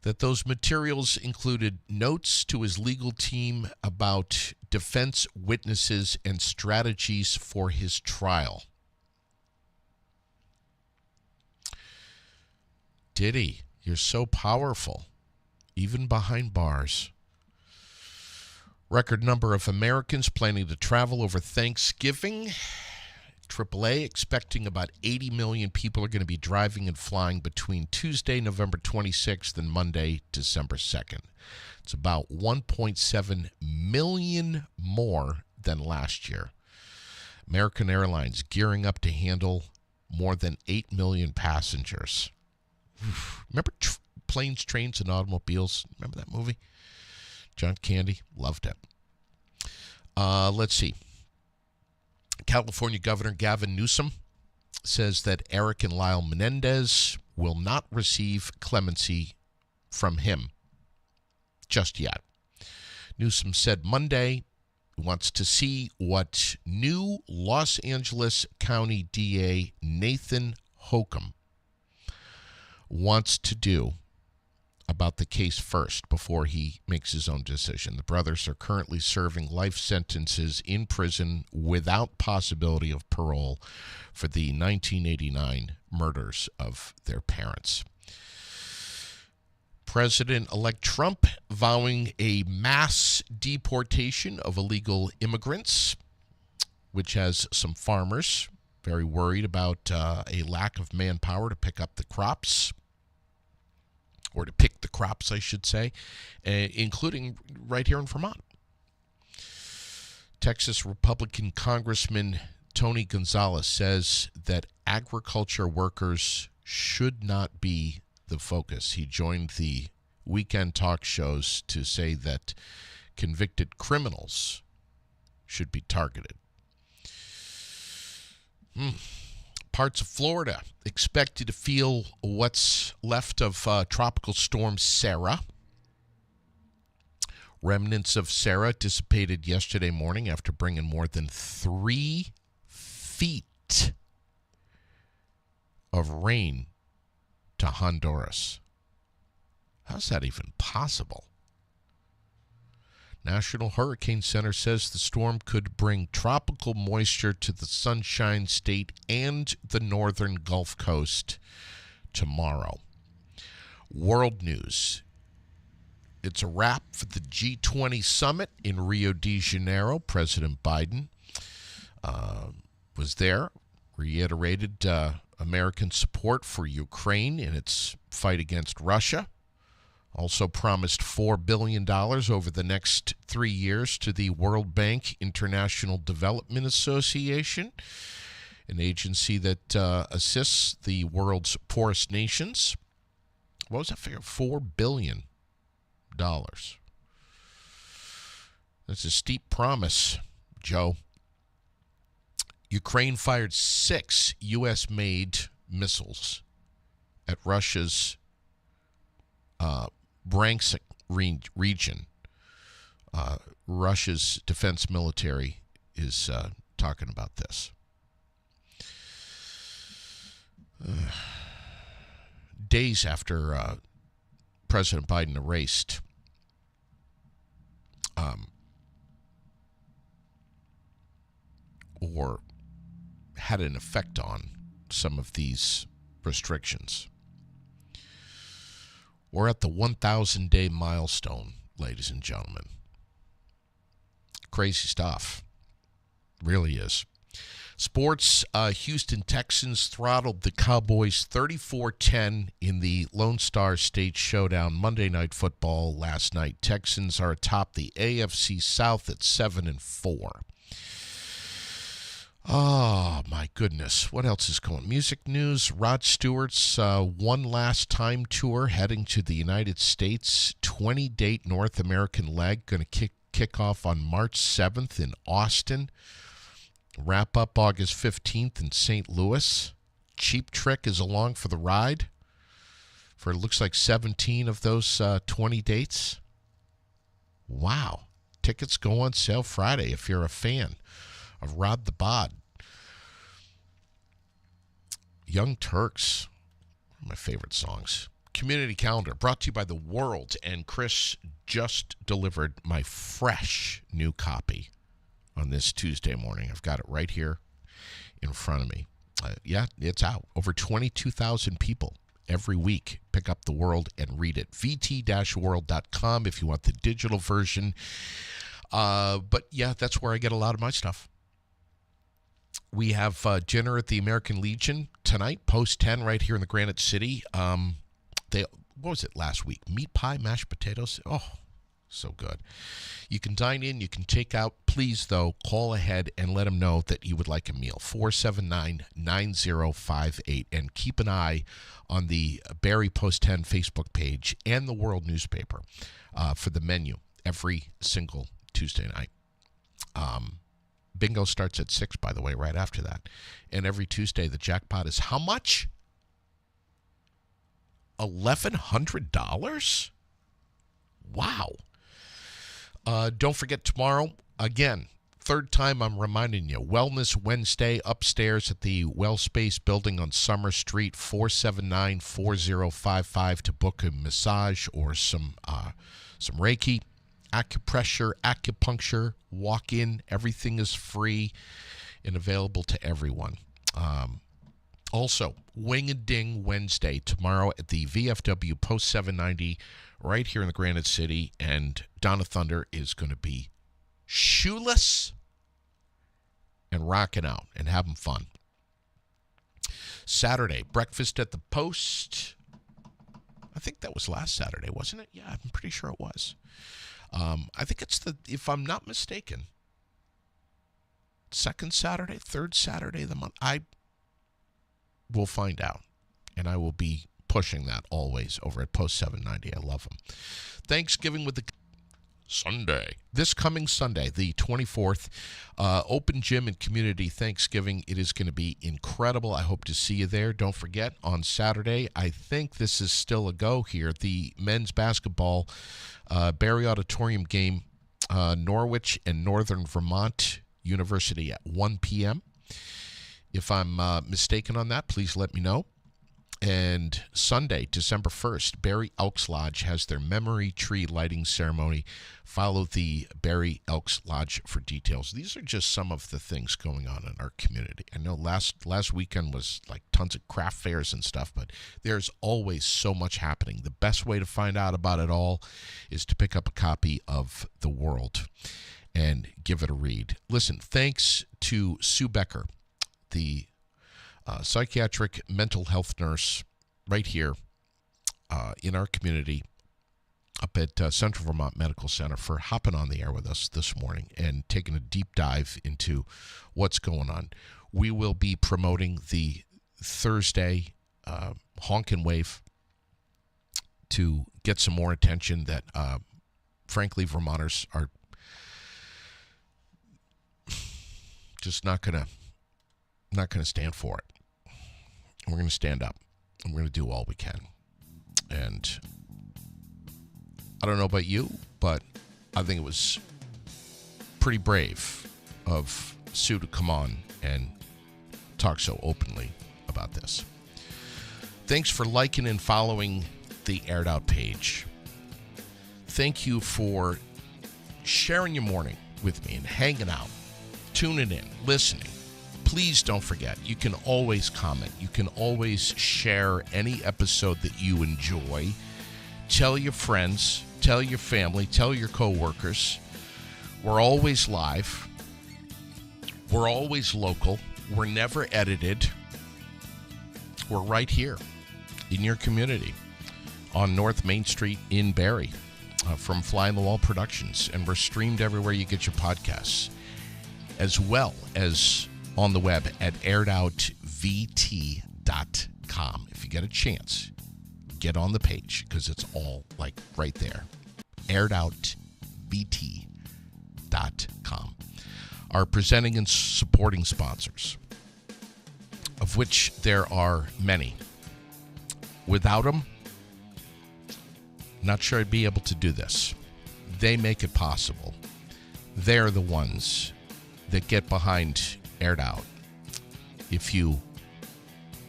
That those materials included notes to his legal team about defense witnesses and strategies for his trial. Diddy, you're so powerful, even behind bars. Record number of Americans planning to travel over Thanksgiving AAA expecting about 80 million people are going to be driving and flying between Tuesday, November 26th and Monday, December 2nd. It's about 1.7 million more than last year. American Airlines gearing up to handle more than 8 million passengers. Remember Planes, Trains, and Automobiles? Remember that movie? John Candy, loved it. Let's see. California Governor Gavin Newsom says that Eric and Lyle Menendez will not receive clemency from him just yet. Newsom said Monday he wants to see what new Los Angeles County DA Nathan Hochul wants to do about the case first before he makes his own decision. The brothers are currently serving life sentences in prison without possibility of parole for the 1989 murders of their parents. President-elect Trump vowing a mass deportation of illegal immigrants, which has some farmers very worried about a lack of manpower to pick up the crops. Or to pick the crops, I should say, including right here in Vermont. Texas Republican Congressman Tony Gonzalez says that agriculture workers should not be the focus. He joined the weekend talk shows to say that convicted criminals should be targeted. Parts of Florida expected to feel what's left of Tropical Storm Sarah. Remnants of Sarah dissipated yesterday morning after bringing more than 3 feet of rain to Honduras. How's that even possible? National Hurricane Center says the storm could bring tropical moisture to the Sunshine State and the northern Gulf Coast tomorrow. World news. It's a wrap for the G20 summit in Rio de Janeiro. President Biden was there, reiterated American support for Ukraine in its fight against Russia. Also promised $4 billion over the next 3 years to the World Bank International Development Association, an agency that assists the world's poorest nations. What was that figure? $4 billion. That's a steep promise, Joe. Ukraine fired 6 U.S.-made missiles at Russia's Bryansk region. Russia's defense military is talking about this. Days after President Biden erased or had an effect on some of these restrictions. We're at the 1,000-day milestone, ladies and gentlemen. Crazy stuff. Really is. Sports, Houston Texans throttled the Cowboys 34-10 in the Lone Star State Showdown Monday Night Football last night. Texans are atop the AFC South at 7-4. Oh, my goodness. What else is going on? Music news. Rod Stewart's One Last Time tour heading to the United States. 20-date North American leg going to kick off on March 7th in Austin. Wrap up August 15th in St. Louis. Cheap Trick is along for the ride for it looks like 17 of those 20 dates. Wow. Tickets go on sale Friday if you're a fan of Rod the Bod. Young Turks, one of my favorite songs. Community calendar brought to you by The World, and Chris just delivered my fresh new copy on this Tuesday morning. I've got it right here in front of me. Yeah, it's out. Over 22,000 people every week pick up The World and read it. vt-world.com if you want the digital version. But yeah, that's where I get a lot of my stuff. We have dinner at the American Legion tonight, post 10, right here in the Granite City. What was it last week? Meat pie, mashed potatoes. Oh, so good. You can dine in, you can take out. Please, though, call ahead and let them know that you would like a meal. 479-9058. And keep an eye on the Barrie Post 10 Facebook page and the World newspaper for the menu every single Tuesday night. Bingo starts at 6, by the way, right after that. And every Tuesday, the jackpot is how much? $1,100? Wow. Don't forget tomorrow, again, third time I'm reminding you, Wellness Wednesday upstairs at the WellSpace building on Summer Street, 479-4055 to book a massage or some Reiki, acupressure, acupuncture, walk in. Everything is free and available to everyone. Also, Wing and Ding Wednesday tomorrow at the VFW Post 790 right here in the Granite City, and Donna Thunder is going to be shoeless and rocking out and having fun. Saturday, breakfast at the Post. I think that was last Saturday, wasn't it? Yeah, I'm pretty sure it was. I think it's if I'm not mistaken, second Saturday, third Saturday of the month. I will find out, and I will be pushing that always over at Post 790. I love them. Thanksgiving with the Sunday. This coming Sunday, the 24th, open gym and community Thanksgiving. It is going to be incredible. I hope to see you there. Don't forget, on Saturday, I think this is still a go here, the men's basketball Barrie Auditorium game, Norwich and Northern Vermont University at 1 p.m. If I'm mistaken on that, please let me know. And Sunday, December 1st, Barrie Elks Lodge has their memory tree lighting ceremony. Follow the Barrie Elks Lodge for details. These are just some of the things going on in our community. I know last weekend was like tons of craft fairs and stuff, but there's always so much happening. The best way to find out about it all is to pick up a copy of The World and give it a read. Listen, thanks to Sue Becker, the psychiatric mental health nurse right here in our community up at Central Vermont Medical Center, for hopping on the air with us this morning and taking a deep dive into what's going on. We will be promoting the Thursday Honk and Wave to get some more attention that, frankly, Vermonters are just not going to stand for it. We're going to stand up, and we're going to do all we can. And I don't know about you, but I think it was pretty brave of Sue to come on and talk so openly about this. Thanks for liking and following the Aired Out page. Thank you for sharing your morning with me and hanging out, tuning in, listening. Please don't forget, you can always comment. You can always share any episode that you enjoy. Tell your friends, tell your family, tell your coworkers. We're always live. We're always local. We're never edited. We're right here in your community on North Main Street in Barrie from Fly on the Wall Productions. And we're streamed everywhere you get your podcasts, as well as on the web at airedoutvt.com. If you get a chance, get on the page because it's all like right there. airedoutvt.com. Our presenting and supporting sponsors, of which there are many. Without them, not sure I'd be able to do this. They make it possible. They're the ones that get behind Aired Out. If you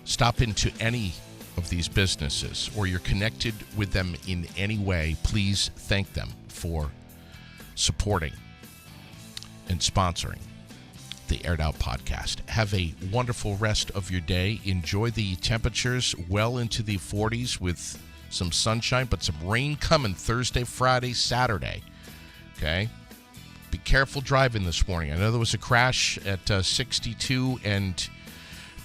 stop into any of these businesses or you're connected with them in any way, please thank them for supporting and sponsoring the Aired Out podcast. Have a wonderful rest of your day. Enjoy the temperatures well into the 40s with some sunshine, but some rain coming Thursday, Friday, Saturday. Okay? Be careful driving this morning. I know there was a crash at 62 and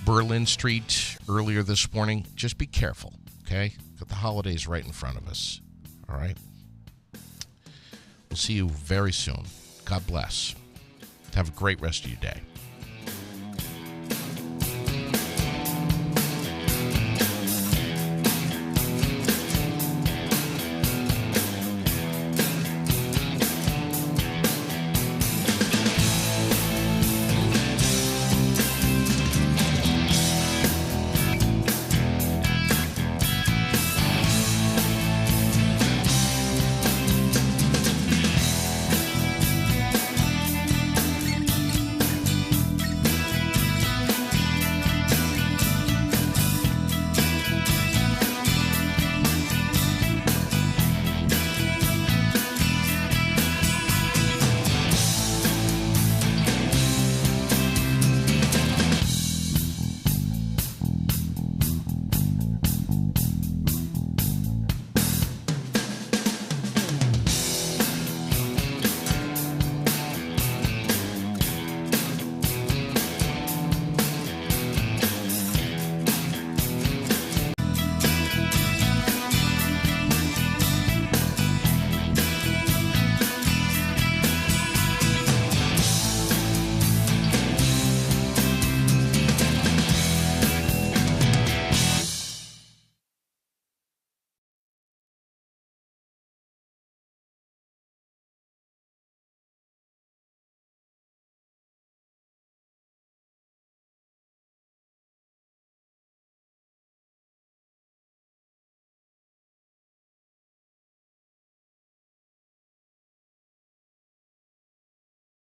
Berlin Street earlier this morning. Just be careful, okay? Got the holidays right in front of us, all right? We'll see you very soon. God bless. Have a great rest of your day.